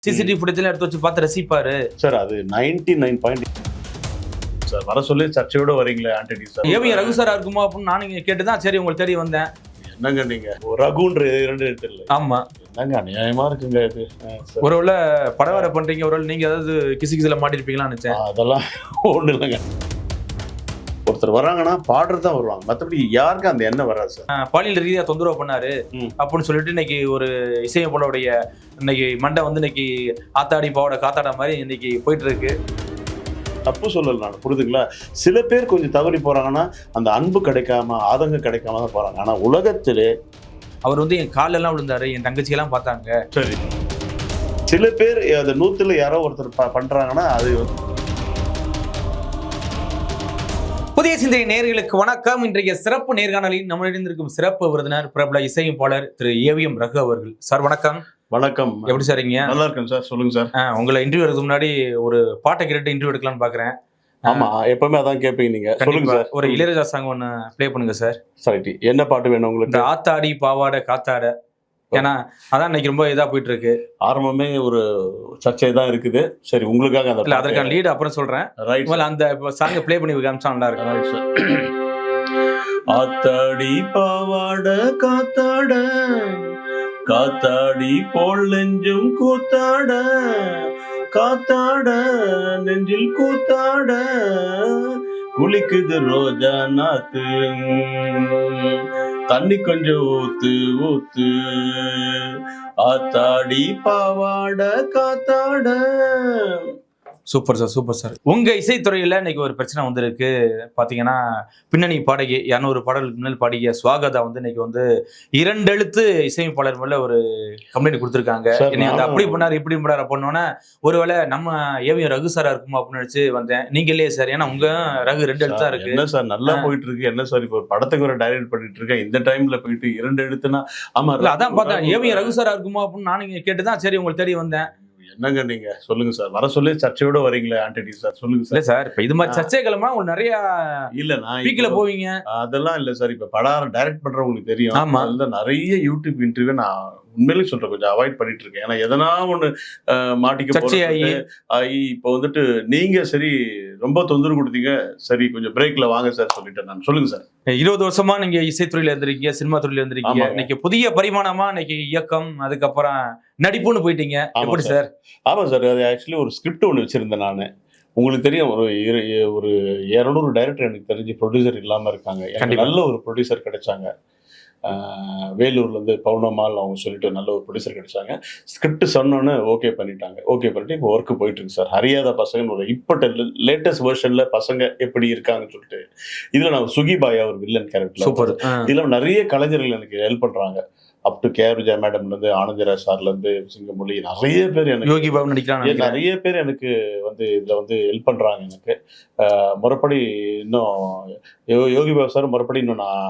CCTV ஃபுட்டேஜ்லாம் எடுத்து வச்சு பார்த்து ரசிப்பாரு சார். அது 99 சார். வர சொல்லி சர்ச்சையோட வரீங்களே ஆண்டனி சார். ஏவிஎம் ரகு சாரா இருக்குமா அப்படின்னு நானும் கேட்டுதான் சரி உங்களுக்கு தேடி வந்தேன். என்னங்க நீங்க ரகுன்ற 2 தெரியல. ஆமா, என்னங்க அநியாயமா இருக்குங்க இது. ஒருவேளை படம் வேற பண்றீங்க, ஒருவேளை நீங்க ஏதாவது கிசில மாட்டிருப்பீங்களான்னு நினைச்சேன். அதெல்லாம் ஒண்ணு இல்லைங்க. ஒருத்தர் வராங்கன்னா பாடுறது தான் வருவாங்க, மற்றபடி யாருக்கும் அந்த எண்ணம் வராது சார். பாலியல் ரீதியா தொந்தரவு பண்ணாரு அப்படின்னு சொல்லிட்டு இன்னைக்கு ஒரு இசையமைப்பாளருடைய இன்னைக்கு மண்டை வந்து இன்னைக்கு ஆத்தாடி பாவோட காத்தாட மாதிரி இன்னைக்கு போயிட்டு இருக்கு. தப்பு சொல்லல நான், புரியுதுங்களா? சில பேர் கொஞ்சம் தவறி போறாங்கன்னா அந்த அன்பு கிடைக்காம ஆதங்கம் கிடைக்காம தான் போறாங்க. ஆனா உலகத்திலே அவர் வந்து என் காலெல்லாம் விழுந்தாரு, என் தங்கச்சியெல்லாம் பார்த்தாங்க. சரி, சில பேர் அது 100ல் யாரோ ஒருத்தர் பண்றாங்கன்னா அது புதிய சிந்தனை நேயர்களுக்கு வணக்கம். இன்றைய சிறப்பு நேர்காணலில் நம்மளிடம் இருக்கும் சிறப்பு விருந்தினர் பிரபல இசையமைப்பாளர் திரு ஏவிஎம் ரகு அவர்கள். சார் வணக்கம். வணக்கம். எப்படி சார் இருக்கீங்க? நல்லா இருக்கேன் சார். சொல்லுங்க சார். உங்களை இன்டர்வியூ எடுக்க முன்னாடி ஒரு பாட்டை கேட்டு இன்டர்வியூ எடுக்கலாம்னு பாக்குறேன். ஆமா, எப்பவுமே அதான் கேட்பீங்க நீங்க. சொல்லுங்க சார். ஒரு இளையராஜா சாங் ஒன்னு ப்ளே பண்ணுங்க சார். சரி, என்ன பாட்டு வேணும் உங்களுக்கு? ஆத்தாடி பாவாட காத்தாட. ஏன்னா அதான் இன்னைக்கு ரொம்ப இதா போயிட்டு இருக்கு. ஆரம்பமே ஒரு சர்ச்சை தான் இருக்குது. சரி, உங்களுக்காக அந்த அதற்கான லீடு அப்புறம் சொல்றேன். அந்த சாங்கை ப்ளே பண்ணி காமிச்சா நல்லா இருக்கும். ஆத்தாடி பாவாட காத்தாட, காத்தாடி போல் நெஞ்சும் கூத்தாட, காத்தாட நெஞ்சில் கூத்தாட, குளிக்குது ரோஜா நாத்து, தண்ணி கொஞ்சம் ஊத்து ஊத்து, ஆத்தாடி பாவாட காத்தாட. Super sir, super sir. உங்க இசைத்துறையில இன்னைக்கு ஒரு பிரச்சனை வந்திருக்கு. பாத்தீங்கன்னா பின்னணி பாடகி 200 பாடலுக்கு முன்னாள் பாடிய சுவாகதா வந்து இன்னைக்கு வந்து 2 எழுத்து இசையமைப்பாளர் மேல ஒரு கம்ப்ளைண்ட் கொடுத்திருக்காங்க. என்னை வந்து அப்படி பண்ணாரு இப்படி பண்ணாரு பண்ணோன்னா ஒருவேளை நம்ம ஏவிஎம் ரகு சாரா இருக்குமா அப்படின்னு நினைச்சு வந்தேன். நீங்க இல்லையே சார், ஏன்னா உங்க ரகு 2 எழுத்தா இருக்கு. என்ன சார் நல்லா போயிட்டு இருக்கு. என்ன சார் இப்போ ஒரு படத்துக்கு ஒரு டைரக்ட் பண்ணிட்டு இருக்கேன், இந்த டைம்ல போயிட்டு 2 எழுத்துனா? ஆமா, அதான் பார்த்தேன் ஏவிஎம் ரகு சாரா இருக்குமா அப்படின்னு நானும் கேட்டுதான் சரி உங்களுக்கு தேடி வந்தேன். என்னங்க நீங்க சொல்லுங்க சார். வர சொல்லி சர்ச்சையோட வரீங்களே ஆண்டனி சார். சொல்லுங்க சார். சார் இப்ப இது மாதிரி சர்ச்சை கிளம்பா உங்களுக்கு நிறைய இல்ல நான் பீக்ல போவீங்க. அதெல்லாம் இல்ல சார். இப்ப படம் டைரக்ட் பண்றவங்களுக்கு தெரியும். ஆமா, அதுல நிறைய யூடியூப் இன்டர்வியூ நான் உண்மையிலேயே சொல்றேன் கொஞ்சம் அவாய்ட் பண்ணிட்டு இருக்கேன். ஏன்னா எதனா ஒண்ணு மாட்டிக்க ஆகி இப்போ வந்துட்டு நீங்க சரி ரொம்ப தொந்தரவு கொடுத்தீங்க, சரி கொஞ்சம் பிரேக்ல வாங்க சார் சொல்லிட்டேன் நான். சொல்லுங்க சார். 20 வருஷமா நீங்க இசைத்துறையில இருந்திருக்கீங்க, சினிமா துறையில இருந்திருக்கீங்க. இன்னைக்கு புதிய பரிமாணமா இன்னைக்கு இயக்கம், அதுக்கப்புறம் நடிப்புன்னு போயிட்டீங்க. எப்படி சார்? ஆமா சார், அது ஆக்சுவலி ஒரு ஸ்கிரிப்ட் ஒன்று வச்சிருந்தேன் நான். உங்களுக்கு தெரியும், ஒரு 200 டைரக்டர் எனக்கு தெரிஞ்சு ப்ரொடியூசர் இல்லாம இருக்காங்க. எனக்கு நல்ல ஒரு ப்ரொடியூசர் கிடைச்சாங்க. வேலூர்ல இருந்து பவுனமால் அவங்க சொல்லிட்டு நல்ல ஒரு ப்ரொடியூசர் கிடைச்சாங்க. ஸ்கிரிப்ட் சொன்னோன்னு ஓகே பண்ணிட்டாங்க. ஓகே பண்ணிட்டு இப்போ ஒர்க்கு போயிட்டு இருக்கு சார். அறியாத பசங்க ஒரு இப்போ லேட்டஸ்ட் வெர்ஷன்ல பசங்க எப்படி இருக்காங்கன்னு சொல்லிட்டு இதுல நான் சுகி பாயா ஒரு வில்லன் கேரக்டர். சூப்பர். இதுல நிறைய கலைஞர்கள் எனக்கு ஹெல்ப் பண்றாங்க. அப் டு கே விஜயா மேடம்ல இருந்து ஆனந்தராஜ் சார்ல இருந்து சிங்கமொழி நிறைய பேர் எனக்கு, யோகி பாபு நடிக்கிறாங்க, நிறைய பேர் எனக்கு வந்து இதுல வந்து ஹெல்ப் பண்றாங்க எனக்கு. முறைப்படி இன்னும் யோகி பாபு சார் முறைப்படி இன்னும் நான்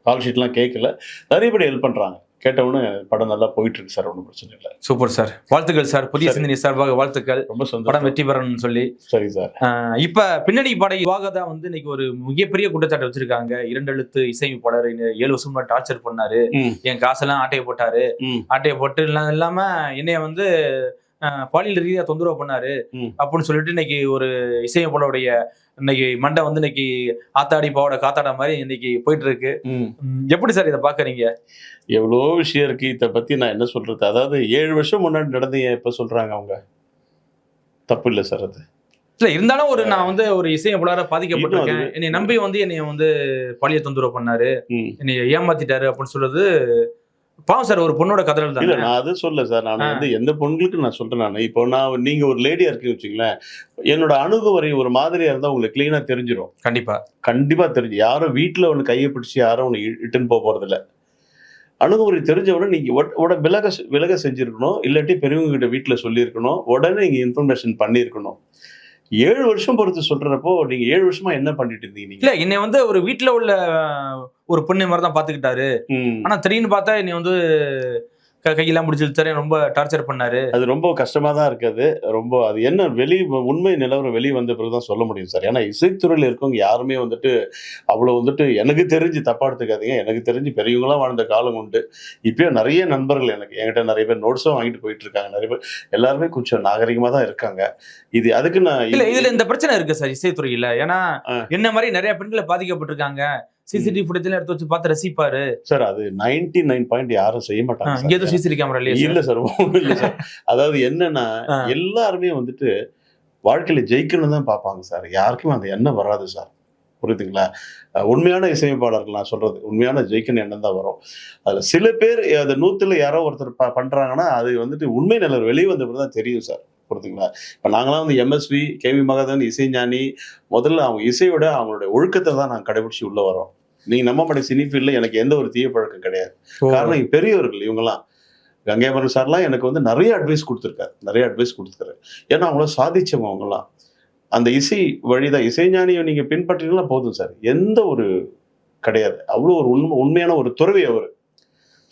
கால் ஷீட்லாம் கேட்கல, நிறைய பேர் ஹெல்ப் பண்றாங்க. கேட்டவுடனே படம் நல்லா போயிட்டு இருக்கு சார், ஒன்றும் பிரச்சனை இல்லை. சூப்பர் சார், வாழ்த்துக்கள் சார். புதிய சிந்தனை சார்பாக வாழ்த்துக்கள். ரொம்ப சந்தோஷம், படம் வெற்றி பெறணும்னு சொல்லி. சரி சார். இப்ப பின்னணி பாடகி சுவாகதா வந்து இன்னைக்கு ஒரு மிகப்பெரிய குற்றச்சாட்டு வச்சிருக்காங்க. 2 எழுத்து இசையமைப்பாளர் 7 வருஷமா டார்ச்சர் பண்ணாரு, என் காசெல்லாம் ஆட்டையை போட்டாரு, ஆட்டையை போட்டு இல்லாம என்னைய வந்து பாலியல் ரீதியா தொந்தரவு பண்ணாரு அப்படின்னு சொல்லிட்டு இன்னைக்கு ஒரு இசையமைப்பாளருடைய இன்னைக்கு மண்டை வந்து இன்னைக்கு ஆத்தாடி பாவோட காத்தாட மாதிரி இன்னைக்கு போயிட்டு இருக்கு. எப்படி சார் இதை பாக்குறீங்க? எவ்வளோ விஷயம் இருக்கு இதை பத்தி நான் என்ன சொல்றது. அதாவது 7 வருஷம் முன்னாடி நடந்து எப்ப சொல்றாங்க அவங்க, தப்பு இல்லை சார். அது இல்ல இருந்தாலும் ஒரு நான் வந்து ஒரு இசையமைப்பாளராக பாதிக்கப்பட்டிருக்கேன், என்னை நம்பி வந்து என்னைய வந்து பாலியல் தொந்தரவு பண்ணாரு, என்னை ஏமாத்திட்டாரு அப்படின்னு சொல்றது பாவம் சார். ஒரு பொண்ணோட கதறல் தான். இல்ல நான் அது சொல்ல சார். நான் வந்து எந்த பொண்ணுக்கு நான் சொல்றேன். நான் இப்போ நீங்க ஒரு லேடியா இருக்கீங்கன்னு வச்சுங்களேன், என்னோட அணுகுமுறை ஒரு மாதிரியா இருந்தா உங்களுக்கு கிளீனா தெரிஞ்சிடும். கண்டிப்பா தெரிஞ்சு. யாரும் வீட்டுல ஒண்ணு கையை பிடிச்சி யாரும் ஒண்ணு இட்டுன்னு போறது இல்லை. அணுகுமுறை தெரிஞ்சவுடனே நீங்க விலக செஞ்சிருக்கணும், இல்லாட்டி பெரியவங்க கிட்ட வீட்டுல சொல்லியிருக்கணும், உடனே நீங்க இன்ஃபர்மேஷன் பண்ணியிருக்கணும். 7 வருஷம் பொறுத்து சொல்றப்போ நீங்க 7 வருஷமா என்ன பண்ணிட்டு இருந்தீங்க? இல்ல என்னை வந்து ஒரு வீட்டுல உள்ள ஒரு பொண்ணு மாதிரி தான் பாத்துக்கிட்டாரு. ஆனா திடீர்னு பார்த்தா என்னை வந்து கையெல்லாம் பிடிச்சி இழுத்தாரு, ரொம்ப டார்ச்சர் பண்ணாரு. அது ரொம்ப கஷ்டமா தான் இருக்குது. ரொம்ப அது என்ன உண்மை நிலவரம் வெளிய வந்த பிறகு தான் சொல்ல முடியும் சார். ஏன்னா இசைத்துறையில இருக்கவங்க யாருமே வந்துட்டு அவ்வளவு வந்துட்டு எனக்கு தெரிஞ்சு தப்பா எடுத்துக்காதீங்க. எனக்கு தெரிஞ்சு பெரியவங்களா வாழ்ந்த காலம் உண்டு. இப்பயும் நெறைய நண்பர்கள் என்கிட்ட நெறைய பேர் நோட்ஸும் வாங்கிட்டு போயிட்டு இருக்காங்க. நெறைய பேர் எல்லாருமே கொஞ்சம் நாகரிகமா தான் இருக்காங்க. இது அதுக்கு நான் இதுல இந்த பிரச்சனை இருக்கு சார் இசைத்துறையில. ஏன்னா என்ன மாதிரி நிறைய பெண்களை பாதிக்கப்பட்டிருக்காங்க. சிசிடிவி ஃபுட்டேஜ்ல எடுத்து வச்சு பார்த்து ரசிப்பாரு சார். அது 99 யாரும் செய்ய மாட்டாங்க. இங்க எதுவும் சிசிடிவி கேமரா இல்ல சார், ஒண்ணும் இல்ல சார். அதாவது என்னன்னா எல்லாருமே வந்துட்டு வாழ்க்கையில ஜெயிக்கணும்னு தான் பார்ப்பாங்க சார். யாருக்குமே அந்த எண்ணம் வராது சார். புரியுதுங்களா? உண்மையான இசையமைப்பாளர்கள் நான் சொல்றது உண்மையான ஜெயிக்கணும் எண்ணம் தான் வரும். அதுல சில பேர் அது 100ல யாரோ ஒருத்தர் பண்றாங்கன்னா அது வந்துட்டு உண்மை நிலவரம் வெளியே வந்தப்பறம் தான் தெரியும் சார். புரியுதுங்களா? இப்ப நாங்களாம் வந்து எம்எஸ்வி, கேவி மகாதேவன், இசைஞானி, முதல்ல அவங்க இசையோட அவங்களுடைய ஒழுக்கத்தை தான் நாங்கள் கடைபிடிச்சு உள்ள வரோம். நீங்க நம்ப மாட்டேங்க, சினி ஃபீல்ட்ல எனக்கு எந்த ஒரு தீய பழக்கம் கிடையாது. காரணம் பெரியவர்கள் இவங்கெல்லாம். கங்கைமரன் சார்லாம் எனக்கு வந்து நிறைய அட்வைஸ் கொடுத்துருக்காரு. ஏன்னா அவங்கள சாதிச்சவங்க அவங்கலாம். அந்த இசை வழிதான் இசைஞானியை நீங்க பின்பற்றினா போதும் சார். எந்த ஒரு கிடையாது. அவ்வளோ ஒரு உண்மையான ஒரு துறவி அவர்.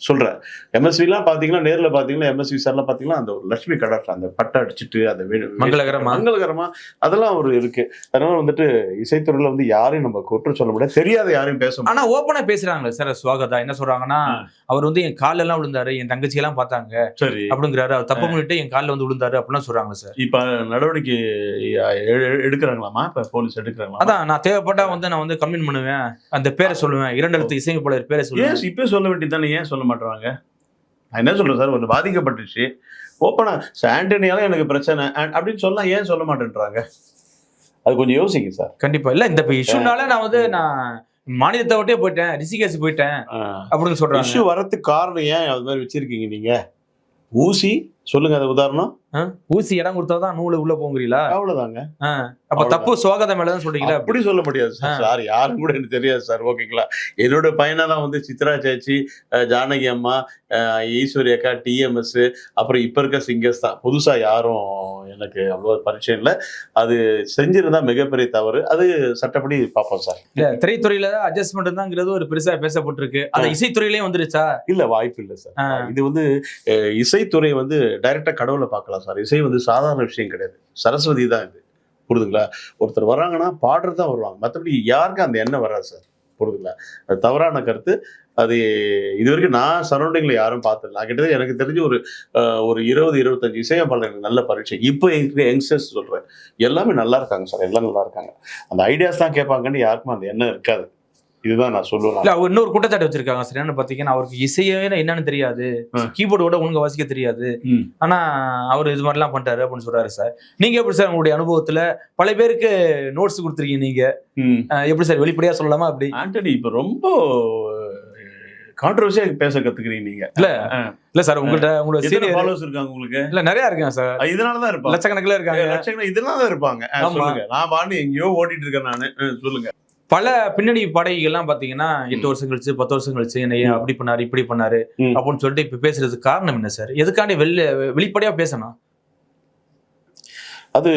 சொல்றேன். எம்எஸ்விலாம் பாத்தீங்கன்னா நேர்ல பாத்தீங்கன்னா எம்எஸ்வி சார்லாம் பாத்தீங்கன்னா அந்த ஒரு லட்சுமி கடாட்டம், அந்த பட்டை அடிச்சுட்டு அந்த மங்களகரமா அதெல்லாம் ஒரு இருக்கு. அதனால வந்துட்டு இசைத்துறையில வந்து யாரையும் நம்ம குற்றம் சொல்ல முடியாது. தெரியாத யாரையும் பேச முடியாது. ஆனா ஓப்பனா பேசுறாங்களே சார் சுவாகதா. என்ன சொல்றாங்கன்னா, அவர் வந்து என் கால்ல எல்லாம் விழுந்தாரு, என் தங்கச்சி எல்லாம் பார்த்தாங்க சரி அப்படிங்கிறாரு. அவர் தப்பு பண்ணிட்டு என் காலில் வந்து விழுந்தாரு அப்படிலாம் சொல்றாங்க சார். இப்ப நடவடிக்கை எடுக்கிறாங்களாமா? இப்ப போலீஸ் எடுக்கிறாங்களா? அதான் நான் தேவைப்பட்டா வந்து நான் வந்து கம்ப்ளைண்ட் பண்ணுவேன், அந்த பேரை சொல்லுவேன், 2 எழுத்து இசையமைப்பாளர் பேரை சொல்லுவேன். இப்ப சொல்ல வேண்டியதானே, ஏன் சொல்ல மாட்டாங்க? நான் என்ன சொல்றேன் சார், ஒன்று பாதிக்கப்பட்டுச்சு ஓப்பனா ஆண்டனியால எனக்கு பிரச்சனை அப்படின்னு சொல்லலாம், ஏன் சொல்ல மாட்டேன்றாங்க? அது கொஞ்சம் யோசிங்க சார். கண்டிப்பா இல்ல, இந்த இஷ்யூனால நான் வந்து நான் மாநிலத்தை விட்டே போயிட்டேன், ரிஷிகேஷ் போயிட்டேன் அப்படின்னு சொல்றாங்க. இஷ்யூ வரதுக்கு காரணம் ஏன் அது மாதிரி வச்சிருக்கீங்க நீங்க? ஊசி சொல்லுங்க, அது உதாரணம். ஊசி இடம் கொடுத்தாதான் நூலு உள்ள போங்கிறீங்களா? அவ்வளவுதாங்க. அப்ப தப்பு சுவாகதா மேலதான் சொல்றீங்களா? அப்படி சொல்ல முடியாது சார். யாரும் கூட எனக்கு தெரியாது சார். ஓகேங்களா? என்னோட பையனெல்லாம் வந்து சித்ரா சாச்சி, ஜானகி அம்மா, ஈஸ்வரி அக்கா, டிஎம்எஸ், அப்புறம் இப்ப இருக்க சிங்கர்ஸ் தான். புதுசா யாரும் எனக்கு அவ்வளவு பரிச்சயம் இல்லை. அது செஞ்சிருந்தா மிகப்பெரிய தவறு. அது சட்டப்படி பார்ப்போம் சார். இல்ல திரைத்துறையில அட்ஜஸ்ட்மெண்ட் தான்ங்கிறது ஒரு பெருசா பேசப்பட்டிருக்கு. அது இசைத்துறையிலேயே வந்துருச்சா? இல்ல, வாய்ப்பு இல்லை சார். இது வந்து இசைத்துறை வந்து டைரக்டா கடவுளை பார்க்கலாம் சார். இசை வந்து சாதாரண விஷயம் கிடையாது. சரஸ்வதி தான் இது. புரியுதுங்களா? ஒருத்தர் வர்றாங்கன்னா பாடுறது தான் வருவாங்க, மற்றபடி யாருக்கும் அந்த எண்ணம் வராது சார். புரியுதுங்களா? அது தவறான கருத்து. அது இது வரைக்கும் நான் சரௌண்டிங்ல யாரும் பார்த்ததில்லை. நான் கிட்டத்தட்ட எனக்கு தெரிஞ்சு ஒரு 20-25 இசையமைப்பாளர்கள் நல்ல பரீட்சை. இப்போ இருக்கிற யங்ஸ்டர்ஸ் சொல்றேன், எல்லாமே நல்லா இருக்காங்க சார். எல்லாம் நல்லா இருக்காங்க. அந்த ஐடியாஸ் தான் கேட்பாங்கன்னு யாருக்கும் அந்த எண்ணம் இருக்காது. இதுதான் நான் சொல்லுவேன். இல்ல, அவர் இன்னொரு குற்றச்சாட்டு வச்சிருக்காங்க சார். என்னன்னு பாத்தீங்கன்னா, அவருக்கு இசையே என்னன்னு தெரியாது, கீபோர்டோட ஒழுங்கா வாசிக்க தெரியாது, ஆனா அவர் இது மாதிரிலாம் பண்ணிட்டாரு அப்படின்னு சொல்றாரு சார். நீங்க எப்படி சார் உங்களுடைய அனுபவத்துல பல பேருக்கு நோட்ஸ் கொடுத்துருக்கீங்க, நீங்க எப்படி சார் வெளிப்படையா சொல்லலாமா? அப்படி ஆண்டனி இப்ப ரொம்ப கான்ட்ரோவர்சியா பேச கத்துக்கிறீங்க நீங்க. இல்ல சார், உங்களோட சீனியர் ஃபாலோவர்ஸ் இருக்காங்க உங்களுக்கு? இல்ல, நிறைய இருக்காங்க சார். இதனால தான் இருப்பாங்க, லட்சக்கணக்கில் இருக்காங்க. இதனால தான் இருப்பாங்க. சொல்லுங்க, நான் பாட்டு எங்கேயோ ஓடிட்டு இருக்கேன் நானு. சொல்லுங்க. பல பின்னணி பாடகிகள்லாம் பாத்தீங்கன்னா 8 வருஷம் கழிச்சு 10 வருஷம் கழிச்சு என்னைய அப்படி பண்ணாரு இப்படி பண்ணாரு அப்படின்னு சொல்லிட்டு இப்ப பேசுறதுக்கு காரணம் என்ன சார்? எதுக்காண்டி வெளிப்படையா பேசணும்? அது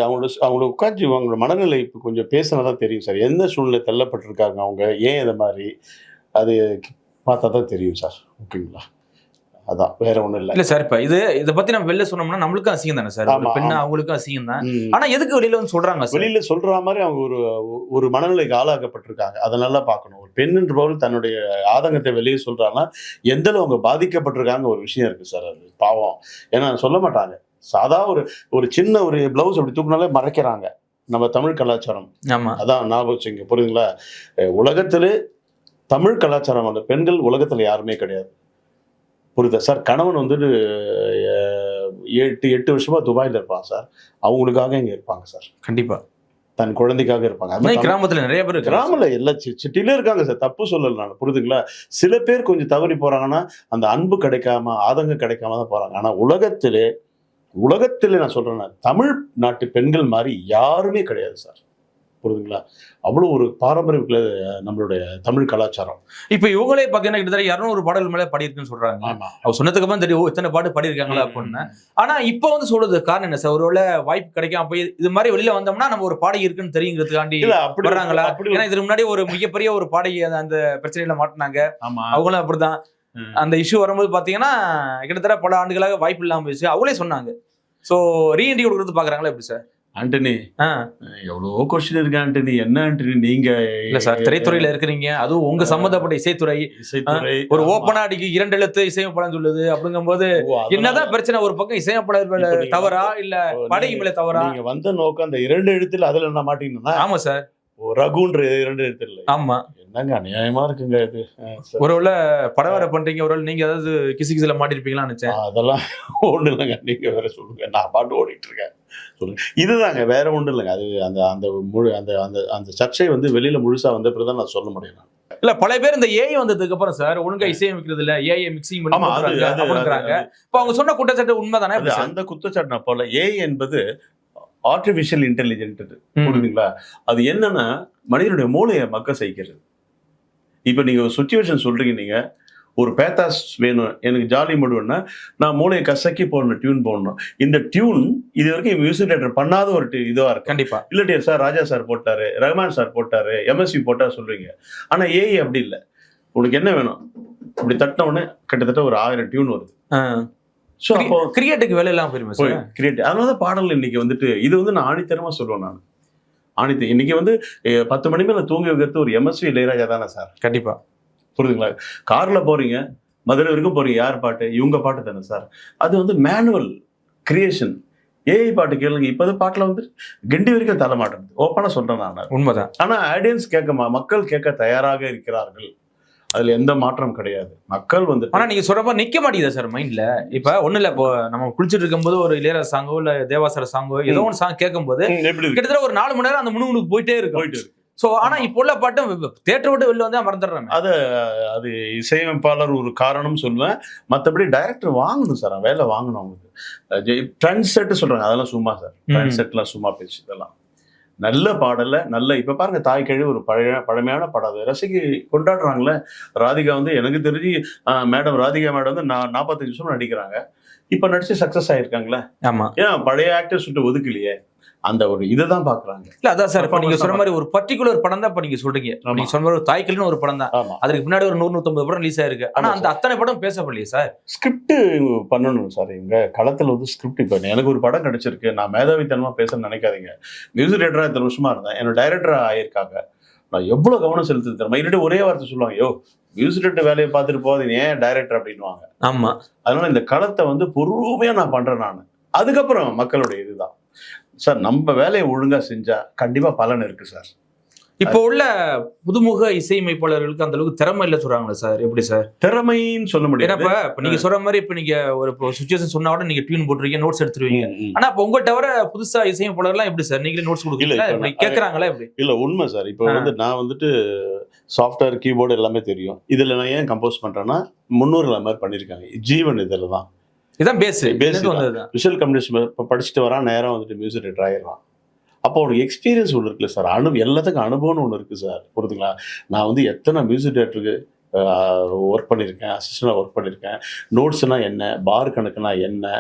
அவங்களோட உட்காந்து அவங்களோட மனநிலை இப்போ கொஞ்சம் பேசினாதான் தெரியும் சார். எந்த சூழ்நிலை தள்ளப்பட்டிருக்காங்க அவங்க, ஏன் இதை மாதிரி, அது பார்த்தா தான் தெரியும் சார். ஓகேங்களா? அதான், வேற ஒண்ணும் இல்ல. இல்ல சார், இப்ப இதை பத்தி நம்ம வெளில சொன்னோம்னா நம்மளுக்கும் அசிங்கம் தானே சார். பெண்ணா அவங்களுக்கும் அசிங்கம் தான். ஆனா எதுக்கு வெளியில வந்து சொல்றாங்க? வெளியில சொல்ற மாதிரி அவங்க ஒரு மனநிலைக்கு ஆளாக்கப்பட்டிருக்காங்க. அதை நல்லா பார்க்கணும். ஒரு பெண்ணுன்றவர்கள் தன்னுடைய ஆதங்கத்தை வெளியே சொல்றாங்கன்னா எந்த அளவு அவங்க பாதிக்கப்பட்டிருக்காங்க ஒரு விஷயம் இருக்கு சார். அது பாவம். ஏன்னா சொல்ல மாட்டாங்க. சாதா ஒரு சின்ன ஒரு பிளவுஸ் அப்படி தூக்குனாலே மறைக்கிறாங்க. நம்ம தமிழ் கலாச்சாரம். அதான் ஞாபகம் வச்சுங்க. புரியுதுங்களா? உலகத்திலே தமிழ் கலாச்சாரம் அந்த பெண்கள் உலகத்துல யாருமே கிடையாது. புரியுதா சார்? கணவன் வந்துட்டு 8 வருஷமா துபாயில இருப்பான் சார். அவங்களுக்காக இங்க இருப்பாங்க சார். கண்டிப்பா தன் குழந்தைக்காக இருப்பாங்க. கிராமத்துல நிறைய பேர், கிராமத்துல எல்லா சிட்டில இருக்காங்க சார். தப்பு சொல்லல நான். புரியுதுங்களா? சில பேர் கொஞ்சம் தவறி போறாங்கன்னா அந்த அன்பு கிடைக்காம, ஆதங்கம் கிடைக்காம தான் போறாங்க. ஆனா உலகத்திலே நான் சொல்றேன், தமிழ் நாட்டு பெண்கள் மாதிரி யாருமே கிடையாது சார். புரியுதுங்களா? அவ்வளவு ஒரு பாரம்பரிய நம்மளுடைய தமிழ் கலாச்சாரம். இப்ப இவங்களே பாத்தீங்கன்னா கிட்டத்தட்ட 200 பாடல்கள் மேல பாடியிருக்குன்னு சொல்றாங்க. அவர் சொன்னதுக்கு அப்புறம் தெரியும் இத்தனை பாட்டு பாடியிருக்காங்களா அப்படின்னு. ஆனா இப்ப வந்து சொல்றது காரணம் என்ன சார்? ஒருவேளை வாய்ப்பு கிடைக்காம போய் இது மாதிரி வெளியில வந்தோம்னா நம்ம ஒரு பாடகி இருக்குன்னு தெரியுங்கிறதுக்காண்டி வர்றாங்களா? ஏன்னா இதுக்கு முன்னாடி ஒரு மிகப்பெரிய ஒரு பாடகி அந்த பிரச்சனையில மாட்டினாங்க. அவங்களும் அப்படிதான். அந்த இஷ்யூ வரும்போது பாத்தீங்கன்னா கிட்டத்தட்ட பல ஆண்டுகளாக வாய்ப்பு இல்லாம போயிடுச்சு. அவங்களே சொன்னாங்க. சோ ரீஎன்ட்ரி கொடுக்கறது பாக்குறாங்களா எப்படி சார்? ஆண்டனி, எவ்வளவோ கொஸ்டின் இருக்கு ஆண்டனி. என்ன ஆண்டனி நீங்க? இல்ல சார், திரைத்துறையில இருக்கிறீங்க, அதுவும் உங்க சம்பந்தப்பட்ட இசைத்துறை ஒரு ஓப்பனா அடிக்கு 2 எழுத்து இசையமைப்பாளர் சொல்லுது அப்படிங்கும் போது என்னதான் பிரச்சனை? ஒரு பக்கம் இசையமைப்பாளர் மேல தவறா இல்ல படை மேல தவறா? நீங்க வந்த நோக்கம் அந்த 2 எழுத்துல அதுல என்ன மாட்டீங்கன்னா? ஆமா சார், ரகுன்ற 2 எழுத்துல. ஆமா, என்னங்க அநியாயமா இருக்குங்க இது. ஒருவேளை படம் வேற பண்றீங்க, ஒருவேளை நீங்க ஏதாவது கிசுகிசுல மாட்டிருப்பீங்களான்னு நினைச்சேன். அதெல்லாம் ஒண்ணு இல்லைங்க, நீங்க வேற சொல்லுங்க, நான் பாட்டு ஓடிட்டு இருக்கேன். சொல்லுங்க. இதுதாங்க, வேற ஒன்றும் இல்லைங்க. அது அந்த அந்த முழு அந்த அந்த அந்த சர்ச்சை வந்து வெளியில முழுசா வந்த பிறகுதான் நான் சொல்ல முடியும். இல்ல பல பேர் இந்த ஏஐ வந்ததுக்கு அப்புறம் சார் ஒழுங்கா இசையமைக்கிறது இல்ல, ஏஐ மிக்சிங் பண்ணி பண்றாங்க. இப்ப அவங்க சொன்ன குற்றச்சாட்டு உண்மைதானே? அந்த குற்றச்சாட்டு நான் போல. ஏஐ என்பது ஆர்டிபிஷியல் இன்டெலிஜென்ட், புரியுதுங்களா? அது என்னன்னா மனிதனுடைய மூளையை மக்க செய்கிறது. இப்ப நீங்க ஒரு சுச்சுவேஷன் சொல்றீங்க, நீங்க ஒரு பேத்தாஸ் வேணும், எனக்கு ஜாலி மூடுவேன்னா நான் மூளையை கசக்கி போடணும், டியூன் போடணும். இந்த டியூன் இது வரைக்கும் மியூசிக் டைரக்டர் பண்ணாத ஒரு இதுவா இருக்கு. கண்டிப்பா இல்லட்டியா சார், ராஜா சார் போட்டாரு, ரஹ்மான் சார் போட்டாரு, எம்எஸ்வி போட்டா சொல்றீங்க. ஆனா ஏஐ அப்படி இல்லை. உனக்கு என்ன வேணும் அப்படி தட்டின உடனே கிட்டத்தட்ட ஒரு 1000 டியூன் வருது. ஸோ அப்போ கிரியேட்டுக்கு வேலை இல்லாம போயிருமே சார். கிரியேட். அதனால பாடல் இன்னைக்கு வந்துட்டு இது வந்து நான் ஆணித்தரமா சொல்லுவேன். நான் இன்னைக்கு வந்து 10 மணி மேல தூங்கி வைக்கிறது ஒரு எம்எஸ்வி இளையராஜா தானே சார்? கண்டிப்பா, புரியுதுங்களா? கார்ல போறீங்க, மதுரை வரைக்கும் போறீங்க, யார் பாட்டு? இவங்க பாட்டு தானே சார். அது வந்து மேனுவல் கிரியேஷன். ஏஐ பாட்டு கேளுங்க, இப்போது பாட்டுல வந்து கெண்டி வரைக்கும் தர மாட்டேங்குது. ஓப்பனா சொல்றேன் நான். உண்மைதான். ஆனா ஆடியன்ஸ் மக்கள் கேட்க தயாராக இருக்கிறார்கள். அதுல எந்த மாற்றம் கிடையாது. மக்கள் வந்து ஆனா நீங்க சொல்றப்ப நிக்க மாட்டேங்குதா சார் மைண்ட்ல? இப்ப ஒண்ணு இல்ல, இப்போ நம்ம குளிச்சுட்டு இருக்கும்போது ஒரு இளையராஜா சாங்கோ இல்ல தேவாசர சாங்கோ ஏதோ ஒன்று சாங் கேட்கும் போது கிட்டத்தட்ட ஒரு 4 மணி நேரம் அந்த முணுமுணுக்கு போயிட்டே இருக்கு. சோ ஆனா இப்போ உள்ள பாட்டும் தியேட்டர் விட்டு வெளில வந்து மறந்துடுறாங்க. அது இசையமைப்பாளர் ஒரு காரணம் சொல்லுவேன். மற்றபடி டைரக்டர் வாங்கணும் சார், வேலை வாங்கணும் அவங்களுக்கு. ட்ரெண்ட் செட் சொல்றாங்க, அதெல்லாம் சும்மா சார். ட்ரெண்ட் செட்லாம் சும்மா பேச்சு. இதெல்லாம் நல்ல பாடல நல்ல. இப்ப பாருங்க, தாய் கிழவி ஒரு பழமையான படம், அது ரசிகை கொண்டாடுறாங்களே. ராதிகா வந்து எனக்கு தெரிஞ்சு மேடம் ராதிகா மேடம் வந்து 45 வருஷம் நடிக்கிறாங்க. இப்ப நடிச்சு சக்சஸ் ஆயிருக்காங்களே. ஆமா, ஏன் பழைய ஆக்டர்ஸ் விட்டு ஒதுக்கலையே? அந்த ஒரு இதுதான் பாக்குறாங்க. இல்ல அதான் சார், இப்ப நீங்க சொன்ன மாதிரி ஒரு பர்டிகுலர் படம் தான் இப்ப நீங்க சொல்றீங்க. நீங்க சொன்ன மாதிரி தாய்க்கிழன்னு ஒரு படம் தான், அதுக்கு முன்னாடி ஒரு 100-150 படம் ரிலீஸ் ஆயிருக்கு. ஆனா அந்த அத்தனை படம் பேசப்படலையே சார். ஸ்கிரிப்ட் பண்ணணும் சார். இவங்க களத்துல வந்து ஸ்கிரிப்ட். இப்ப எனக்கு ஒரு படம் கிடைச்சிருக்கு, நான் மேதாவித்தனமா பேசணும்னு நினைக்காதீங்க. மியூசிக் டைரக்டரா இத்தனை வருஷமா இருந்தேன், என்னோட டைரக்டரா ஆயிருக்காங்க. நான் எவ்வளவு கவனம் செலுத்து தரேன். என்னட்டு ஒரே வார்த்தை சொல்லுவாங்க, யோ மியூசிக் டைரக்டர் வேலையை பார்த்துட்டு போகாது, ஏன் டைரக்டர் அப்படின்வாங்க. ஆமா, அதனால இந்த களத்தை வந்து பொறுமையா நான் பண்றேன் நான். அதுக்கப்புறம் மக்களுடைய இதுதான் சார். நம்ம வேலையை ஒழுங்கா செஞ்சா கண்டிப்பா பலன் இருக்கு சார். இப்போ உள்ள புதுமுக இசையமைப்பாளர்களுக்கு அந்த அளவுக்கு திறமை இல்ல சொல்றாங்களே சார், எப்படி சார்? திறமைன்னு சொல்ல முடியாது. இப்ப நீங்க சொல்ற மாதிரி இப்ப நீங்க ஒரு சுச்சுவேஷன் சொன்னா கூட நீங்க டியூன் போட்டுருவீங்க, நோட்ஸ் எடுத்துருவீங்க. ஆனா இப்ப உங்கள்கிட்ட வர புதுசா இசையமைப்பாளர்லாம் எப்படி சார் நீங்களே நோட்ஸ் கொடுக்கல கேக்குறாங்களா எப்படி? இல்ல உண்மை சார். இப்போ வந்து நான் வந்துட்டு சாஃப்ட்வேர் கீபோர்டு எல்லாமே தெரியும். இதுல நான் ஏன் கம்போஸ் பண்றேன்னா 300 மாதிரி பண்ணிருக்காங்க. ஜீவன் இதுல தான் இதான் பேஸ். விஷுவல் கம்யூனிகேஷன் படிச்சுட்டு வரான், நேரம் வந்துட்டு மியூசிக் டைரக்டர் ஆயிடுறான். அப்போ ஒரு எக்ஸ்பீரியன்ஸ் ஒன்று இருக்குல்ல சார், எல்லாத்துக்கும் அனுபவம்னு ஒன்று இருக்குது சார், புரியுதுங்களா? நான் வந்து எத்தனை மியூசிக் டைரக்டருக்கு ஒர்க் பண்ணியிருக்கேன், அசிஸ்டண்டாக ஒர்க் பண்ணியிருக்கேன். நோட்ஸ்னால் என்ன, பார் கணக்குனா என்ன,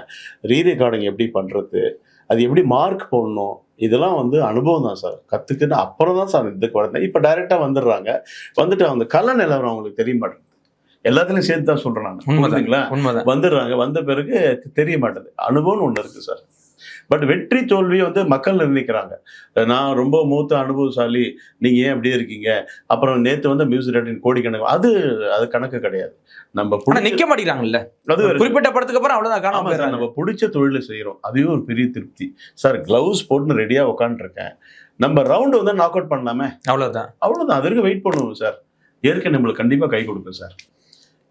ரீரெக்கார்டிங் எப்படி பண்ணுறது, அது எப்படி மார்க் போடணும், இதெல்லாம் வந்து அனுபவம் தான் சார். கற்றுக்கிட்டு அப்புறம் தான் சார் இதுக்கு வளர்ந்தேன். இப்போ டைரெக்டாக வந்துடுறாங்க, வந்துட்டு அந்த கலை நிலவரம் அவங்களுக்கு தெரிய மாட்டேங்குது. எல்லாத்துலையும் சேர்த்து தான் சொல்கிறேன் நான், புரியுதுங்களா? வந்துடுறாங்க, வந்த பிறகு தெரிய மாட்டேது. அனுபவம்னு ஒன்று இருக்குது சார். பட் வெற்றி தோல்வியை வந்து மக்கள் நிர்ணயிக்கிறாங்க. நான் ரொம்ப மூத்த அனுபவசாலி, நீங்க ஏன் அப்படியே இருக்கீங்க, அப்புறம் நேத்து வந்து மியூசிக் டைரக்டர் கோடிக்கணக்கு, அது கணக்கு கிடையாது. நம்ம நிக்க மாட்டேங்கிறாங்கல்ல, அது குறிப்பிட்ட படத்துக்கு அப்புறம் அவ்வளவுதான் காணாம. நம்ம பிடிச்ச தொழிலை செய்யறோம், அதுவே ஒரு பெரிய திருப்தி சார். கிளவுஸ் போட்டு ரெடியா உட்காந்துருக்கேன், நம்ம ரவுண்ட் வந்து நாக் அவுட் பண்ணலாமே, அவ்வளவுதான். அது வரைக்கும் வெயிட் பண்ணுவோம் சார். ஏற்கனவே நம்மளுக்கு கண்டிப்பா கை கொடுக்கும் சார்.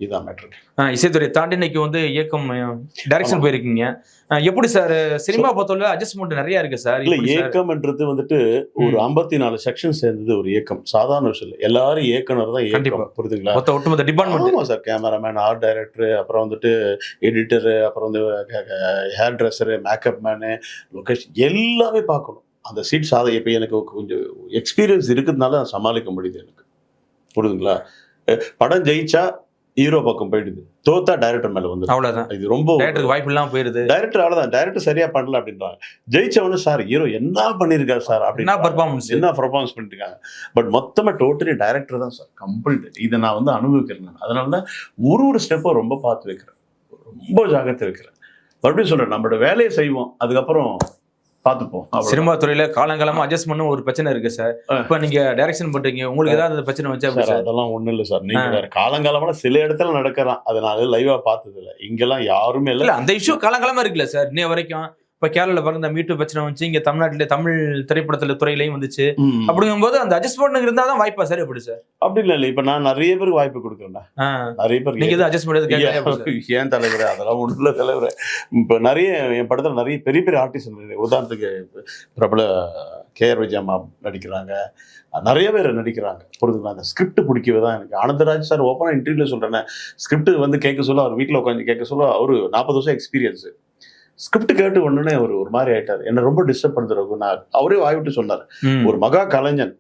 இதுதான் மேட்டர். இசைத்துறை தாண்டி இன்னைக்கு வந்து இயக்கம் டைரக்ஷன் போயிருக்கீங்க. எப்படி சார் சினிமா பொறுத்தவரை அட்ஜஸ்ட்மெண்ட் நிறைய இருக்கு சார்? இல்ல, இயக்கம்ன்றது வந்துட்டு ஒரு 54 செக்ஷன் சேர்ந்தது ஒரு இயக்கம். சாதாரண விஷயம் இல்லை, எல்லாரும் இயக்குனர் தான் இயக்கம், புரியுதுங்களா? ஒட்டுமொத்த department sir. Cameraman, art director, அப்புறம் வந்துட்டு எடிட்டரு, அப்புறம் வந்து hair dresser, makeup menu, location எல்லாமே பார்க்கணும். அந்த சீட் இப்போ எனக்கு கொஞ்சம் எக்ஸ்பீரியன்ஸ் இருக்கிறதுனால சமாளிக்க முடியுது எனக்கு, புரியுதுங்களா? படம் ஜெயிச்சா ஹீரோ பக்கம் போயிடுது, தோத்தா டைரக்டர் மேல வந்து அவ்வளவுதான். இது ரொம்ப டைரக்டருக்கு வாய்ப்பு இல்லாம போயிருது. டைரக்டர் அவ்வளவுதான், டைரக்டர் சரியா பண்ணல அப்படின்றாங்க. ஜெயிச்சவனு சார் ஹீரோ என்ன பண்ணிருக்காரு சார் என்ன அப்படின்னு பெர்ஃபார்மன்ஸ். என்ன பெர்ஃபார்மன்ஸ் பண்ணிருக்காங்க. பட் மொத்தமா டோட்டலி டைரக்டர் தான் சார் கம்ப்ளீட். இதை நான் வந்து அனுபவிக்கிறேன். அதனால தான் ஒரு ஸ்டெப்பை ரொம்ப பார்த்து வைக்கிறேன், ரொம்ப ஜாகிரதை வைக்கிறேன். மறுபடியும் சொல்றேன், நம்மளோட வேலையை செய்வோம், அதுக்கப்புறம் பார்த்துப்போம். சினிமா துறையில காலங்காலமா அட்ஜஸ்ட் பண்ண ஒரு பிரச்சனை இருக்கு சார். இப்ப நீங்க டைரக்ஷன் பண்றீங்க, உங்களுக்கு ஏதாவது பிரச்சனை வச்சா சார் அதெல்லாம் ஒண்ணும் இல்ல சார். நீங்க வேற காலங்காலமா சில இடத்துல நடக்கலாம், அதை நான் லைவா பார்த்தது இல்ல. இங்கெல்லாம் யாருமே இல்ல அந்த இஷ்யூ காலங்காலமா இருக்குல்ல சார் இன்னைய வரைக்கும். இப்ப கேரளால பாருங்க இந்த மீட்டு பிரச்சனை வந்துச்சு, இங்க தமிழ்நாட்டுல தமிழ் திரைப்படத்துல துறையிலையும் வந்துச்சு. அப்படிங்கும்போது அந்த அட்ஜஸ்ட்மெண்ட் இருந்தாதான் வாய்ப்பா சார். எப்படி சார்? அப்படி இல்ல, இப்ப நான் நிறைய பேருக்கு வாய்ப்பு கொடுக்குறேன். நிறைய பேர் நீங்க எதுவும் அட்ஜஸ்ட் பண்ணது ஏன் தலைவர்? அதெல்லாம் ஒண்ணும் இல்ல தலைவர். இப்ப நிறைய என் படத்துல நிறைய பெரிய பெரிய ஆர்டிஸ்ட், உதாரணத்துக்கு பிரபல KR விஜயம்மா நடிக்கிறாங்க, நிறைய பேர் நடிக்கிறாங்க. புரிஞ்சுக்கலாம், அந்த ஸ்கிரிப்ட் பிடிக்கவே தான் எனக்கு. ஆனந்தராஜ் சார் ஓப்பனா இன்டர்வியூல சொல்றேன், ஸ்கிரிப்ட் வந்து கேட்க சொல்ல, அவர் வீட்டில் உட்காந்து கேட்க சொல்ல, அவரு 40 வருஷம் எக்ஸ்பீரியன்ஸ். ஸ்கிரிப்ட் கேட்டு உடனே அவர் ஒரு மாதிரி ஆயிட்டாரு, என்ன ரொம்ப டிஸ்டர்ப் பண்ணுறதுக்கு. நான் அவரே வாய்விட்டு சொன்னார், ஒரு மகா கலைஞன்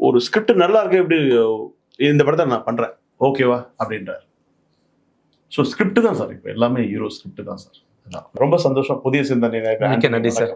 ஒரு ஸ்கிரிப்ட் நல்லா இருக்கு, எப்படி இந்த படத்தை நான் பண்றேன் ஓகேவா அப்படின்றார். ஸோ ஸ்கிரிப்ட் தான் சார், இப்போ எல்லாமே ஹீரோ ஸ்கிரிப்ட் தான் சார். ரொம்ப சந்தோஷம். புதிய சிந்தனை. நன்றி சார்.